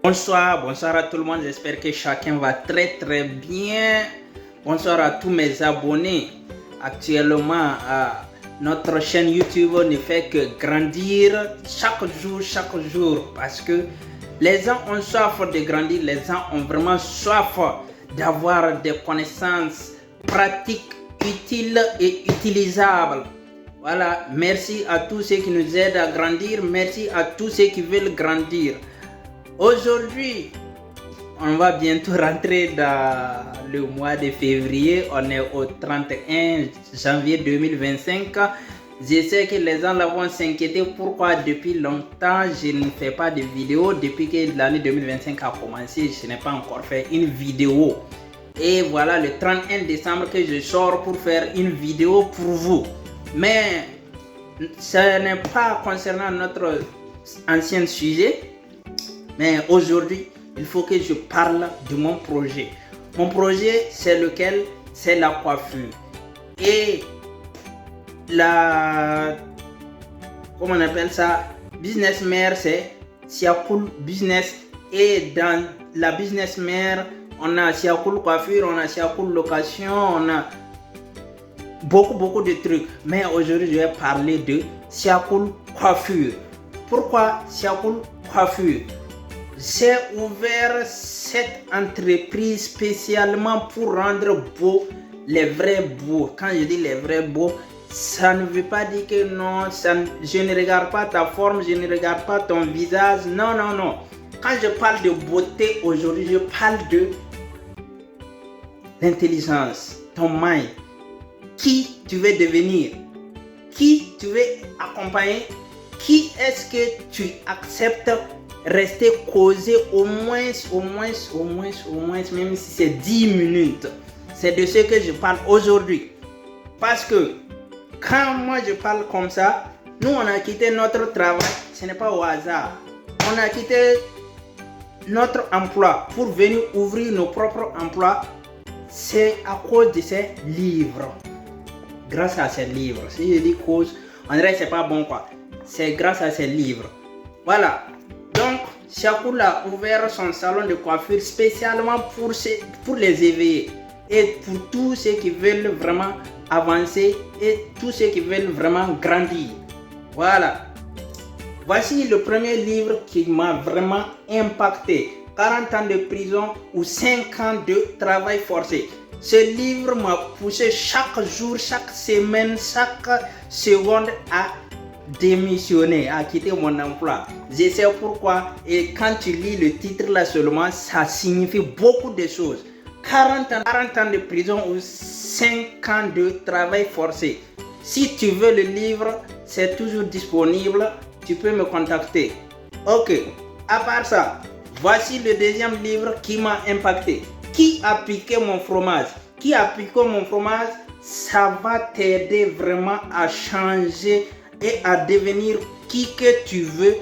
Bonsoir à tout le monde, j'espère que chacun va très bien. Bonsoir à tous mes abonnés. Actuellement, notre chaîne YouTube ne fait que grandir chaque jour parce que les gens ont soif de grandir, les gens ont vraiment soif d'avoir des connaissances pratiques, utiles et utilisables. Voilà, merci à tous ceux qui nous aident à grandir, merci à tous ceux qui veulent grandir. Aujourd'hui, on va bientôt rentrer dans le mois de février. On est au 31 janvier 2025. Je sais que les gens là vont s'inquiéter pourquoi depuis longtemps je ne fais pas de vidéo. Depuis que l'année 2025 a commencé, je n'ai pas encore fait une vidéo. Et voilà le 31 décembre que je sors pour faire une vidéo pour vous. Mais ce n'est pas concernant notre ancien sujet. Mais aujourd'hui, il faut que je parle de mon projet. Mon projet, c'est lequel? C'est la coiffure. Et comment on appelle ça? Business mère, c'est Siakoul Business. Et dans la business mère, on a Siakoul Coiffure, on a Siakoul Location, on a beaucoup de trucs. Mais aujourd'hui, je vais parler de Siakoul Coiffure. Pourquoi Siakoul Coiffure? J'ai ouvert cette entreprise spécialement pour rendre beau les vrais beaux. Quand je dis les vrais beaux, ça ne veut pas dire que non, je ne regarde pas ta forme, je ne regarde pas ton visage. Non. Quand je parle de beauté aujourd'hui, je parle de l'intelligence, ton mind. Qui tu veux devenir? Qui tu veux accompagner? Qui est-ce que tu acceptes rester causer au moins, même si c'est 10 minutes. C'est de ce que je parle aujourd'hui. Parce que quand moi je parle comme ça, nous on a quitté notre travail, ce n'est pas au hasard. On a quitté notre emploi pour venir ouvrir nos propres emplois. C'est à cause de ces livres. Grâce à ces livres. Si je dis cause, on dirait que c'est pas bon quoi. C'est grâce à ces livres. Voilà. Donc, Siakoul a ouvert son salon de coiffure spécialement pour les éveillés et pour tous ceux qui veulent vraiment avancer et tous ceux qui veulent vraiment grandir. Voilà. Voici le premier livre qui m'a vraiment impacté. 40 ans de prison ou 5 ans de travail forcé. Ce livre m'a poussé chaque jour, chaque semaine, chaque seconde à démissionner, à quitter mon emploi. Je sais pourquoi, et quand tu lis le titre là seulement, ça signifie beaucoup de choses. 40 ans de prison ou 5 ans de travail forcé. Si tu veux le livre, c'est toujours disponible, tu peux me contacter. Ok, à part ça, voici le deuxième livre qui m'a impacté. Qui a piqué mon fromage? Qui a piqué mon fromage? Ça va t'aider vraiment à changer et à devenir qui que tu veux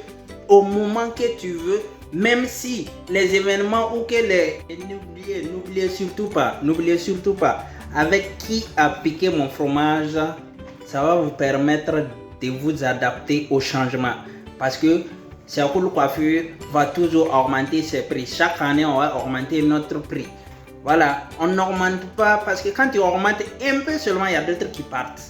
au moment que tu veux, même si les événements ou que les... N'oubliez surtout pas, avec qui a piqué mon fromage, ça va vous permettre de vous adapter au changement. Parce que Siakoul Coiffure va toujours augmenter ses prix. Chaque année, on va augmenter notre prix. Voilà, on n'augmente pas parce que quand tu augmentes un peu seulement, il y a d'autres qui partent.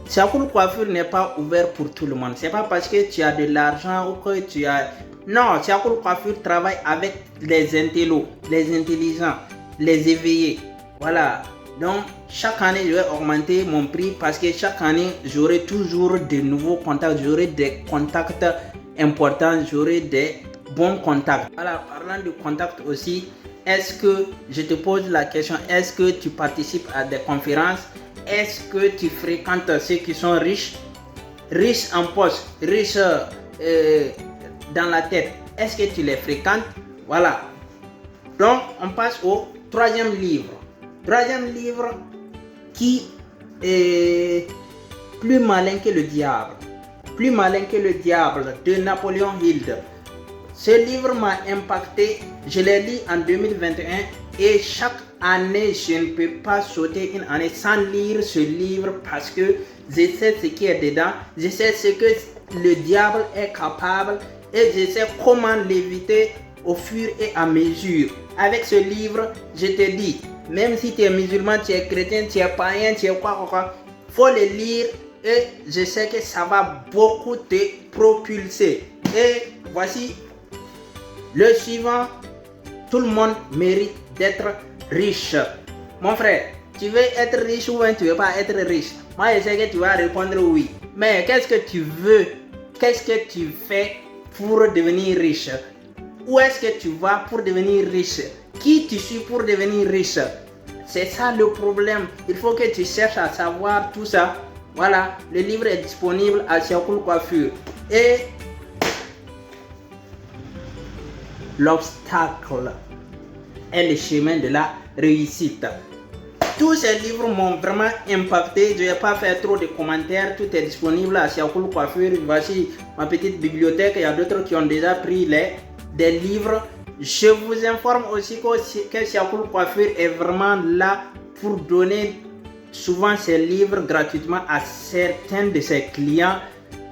Siakoul Coiffure n'est pas ouvert pour tout le monde. C'est pas parce que tu as de l'argent ou que tu as... Non, Siakoul Coiffure travaille avec les intellos, les intelligents, les éveillés. Voilà. Donc, chaque année, je vais augmenter mon prix parce que chaque année, j'aurai toujours de nouveaux contacts. J'aurai des contacts importants. J'aurai des bons contacts. Voilà, parlant de contacts aussi, est-ce que, je te pose la question, est-ce que tu participes à des conférences? Est-ce que tu fréquentes ceux qui sont riches en poste, riches dans la tête? Est-ce que tu les fréquentes? Voilà. Donc, on passe au troisième livre. Troisième livre qui est plus malin que le diable. Plus malin que le diable de Napoléon Hill. Ce livre m'a impacté. Je l'ai lu en 2021 et chaque année, je ne peux pas sauter une année sans lire ce livre parce que je sais ce qui est dedans, je sais ce que le diable est capable et je sais comment l'éviter au fur et à mesure. Avec ce livre, je te dis, même si tu es musulman, tu es chrétien, tu es païen, tu es quoi, faut le lire et je sais que ça va beaucoup te propulser. Et voici le suivant. Tout le monde mérite d'être riche. Mon frère, tu veux être riche ou bien tu veux pas être riche? Moi, je sais que tu vas répondre oui. Mais qu'est-ce que tu veux? Qu'est-ce que tu fais pour devenir riche? Où est-ce que tu vas pour devenir riche? Qui tu suis pour devenir riche? C'est ça le problème. Il faut que tu cherches à savoir tout ça. Voilà, le livre est disponible à Siakoul Coiffure. Et l'obstacle est le chemin de la réussite. Tous ces livres m'ont vraiment impacté. Je ne vais pas faire trop de commentaires. Tout est disponible à Siakoul Coiffure. Voici ma petite bibliothèque. Il y a d'autres qui ont déjà pris des livres. Je vous informe aussi que Siakoul Coiffure est vraiment là pour donner souvent ces livres gratuitement à certains de ses clients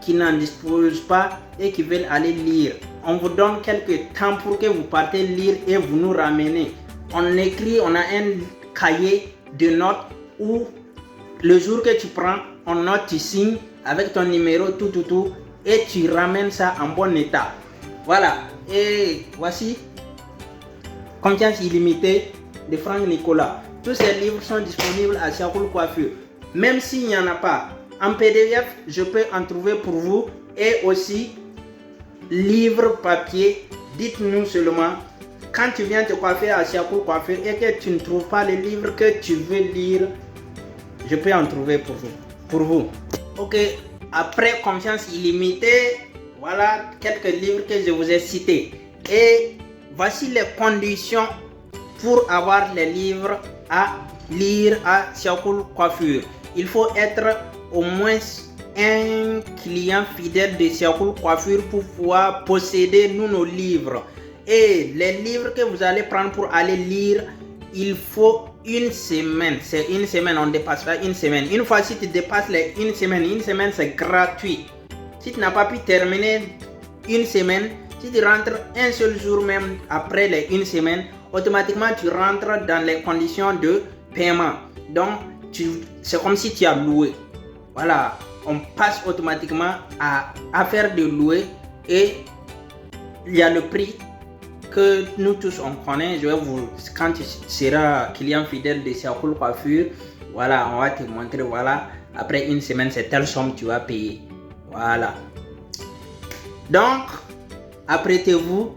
qui n'en disposent pas et qui veulent aller lire. On vous donne quelques temps pour que vous partez lire et vous nous ramenez. On écrit, on a un cahier de notes où le jour que tu prends, on note, tu signes avec ton numéro, tout, et tu ramènes ça en bon état. Voilà, et voici Confiance illimitée de Franck Nicolas. Tous ces livres sont disponibles à Siakoul Coiffure. Même s'il n'y en a pas, en PDF, je peux en trouver pour vous. Et aussi, livre papier, dites-nous seulement, quand tu viens te coiffer à Siakoul Coiffure et que tu ne trouves pas le livre que tu veux lire, je peux en trouver pour vous. Ok, après Confiance illimitée, voilà quelques livres que je vous ai cités. Et voici les conditions pour avoir les livres à lire à Siakoul Coiffure. Il faut être au moins un client fidèle de Siakoul Coiffure pour pouvoir posséder nos livres. Et les livres que vous allez prendre pour aller lire, il faut une semaine. C'est une semaine, on ne dépasse pas une semaine. Une fois si tu dépasses les une semaine c'est gratuit. Si tu n'as pas pu terminer une semaine, si tu rentres un seul jour même après les une semaine, automatiquement tu rentres dans les conditions de paiement. Donc c'est comme si tu as loué. Voilà, on passe automatiquement à faire de louer et il y a le prix que nous tous on connaît. Je vais vous, quand tu seras client fidèle de Siakoul Coiffure, voilà, on va te montrer, voilà, après une semaine c'est telle somme tu vas payer. Voilà. Donc, apprêtez-vous,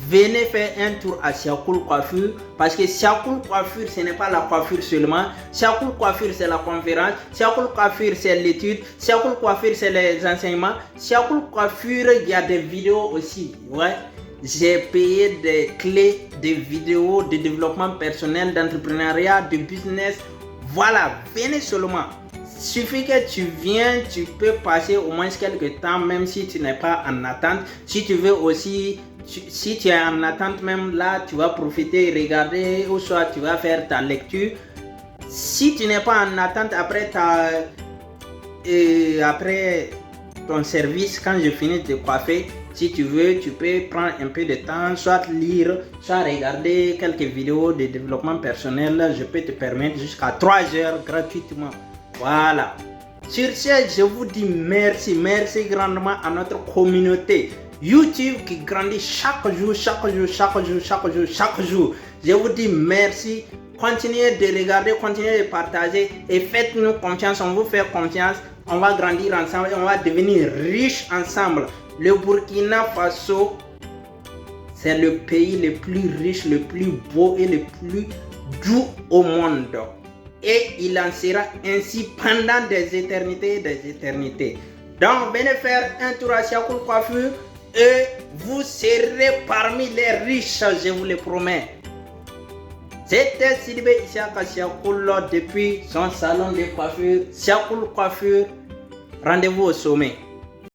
venez faire un tour à Siakoul Coiffure parce que Siakoul Coiffure ce n'est pas la coiffure seulement. Siakoul Coiffure c'est la conférence, Siakoul Coiffure c'est l'étude, Siakoul Coiffure c'est les enseignements, Siakoul Coiffure il y a des vidéos aussi. Ouais. J'ai payé des clés de vidéos de développement personnel, d'entrepreneuriat, de business. Voilà, venez seulement. Suffit que tu viens, tu peux passer au moins quelques temps, même si tu n'es pas en attente. Si tu veux aussi, si tu es en attente même là, tu vas profiter, regarder, ou soit tu vas faire ta lecture. Si tu n'es pas en attente après ton service, quand je finis de coiffer, si tu veux, tu peux prendre un peu de temps, soit lire, soit regarder quelques vidéos de développement personnel. Je peux te permettre jusqu'à 3 heures gratuitement. Voilà. Sur ce, je vous dis merci grandement à notre communauté YouTube qui grandit chaque jour. Je vous dis merci. Continuez de regarder, continuez de partager et faites-nous confiance. On vous fait confiance. On va grandir ensemble et on va devenir riches ensemble. Le Burkina Faso, c'est le pays le plus riche, le plus beau et le plus doux au monde. Et il en sera ainsi pendant des éternités. Donc, venez faire un tour à Siakoul Coiffure et vous serez parmi les riches, je vous le promets. C'était Sidibé Isiaka Siakoul depuis son salon de coiffure. Siakoul Coiffure, rendez-vous au sommet.